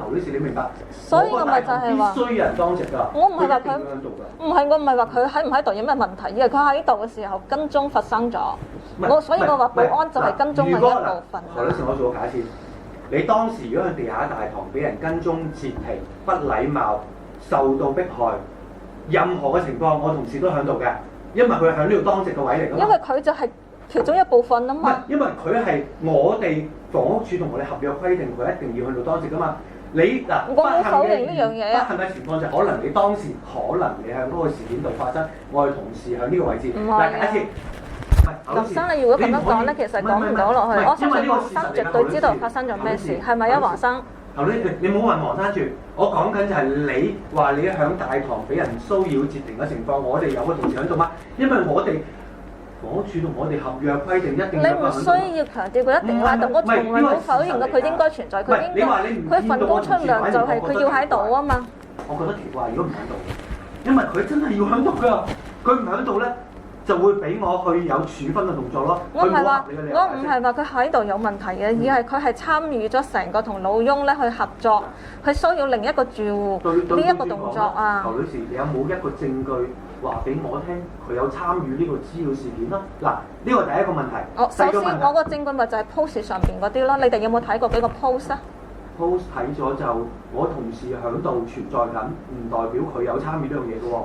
侯女士，你明白？所以我咪就係話必須有人當值㗎。我唔係話佢喺度㗎。唔係我唔係話佢喺唔喺度有咩問題，而係佢喺度嘅時候跟蹤發生咗。所以我話保安就係跟蹤嘅一部分。侯女士，我做個假設，你當時如果去地下大堂俾人跟蹤截停、不禮貌、受到迫害，任何嘅情況，我同事都喺度嘅，因為佢係喺呢度當值嘅位嚟㗎嘛。因為佢就係其中一部分啊嘛。唔係，因為佢係我哋房屋署同我哋合約規定，佢一定要去到當值㗎嘛。你嗱，我冇否認呢樣嘢啊。不幸嘅情況就可能你當時可能你喺嗰個事件度發生，我哋同事喺呢個位置。唔係啊。林生，你如果咁樣講咧，其實講唔到落去。我相信黃生絕對知道發生咗咩事，係咪啊，黃生？頭你冇問黃生住，我講緊就係你話你喺大堂俾人騷擾截停嘅情況，我哋有個同事喺度嗎？因為我哋房屋署同我哋合約規定一定有個喺度。你唔需要強調佢一定喺度，我從來冇否認過佢應該存在，佢應該佢份工出糧就係佢要喺度啊嘛。我覺得奇怪，如果唔喺度，因為佢真係要喺度㗎，佢唔喺度咧，就會俾我去有處分嘅動作咯。我唔係話佢喺度有問題嘅，而係佢係參與咗成個同老翁咧去合作，去騷擾另一個住戶呢一個動作啊。侯女士，你有冇一個證據話俾我聽，佢有參與呢個滋擾事件啦？嗱，呢個第一個問題。首先，我個證據咪就係 post 上邊嗰啲咯。你哋有冇睇過幾個 post 啊？post 睇咗就我同事喺度存在緊，唔代表佢有參與呢樣嘢嘅喎。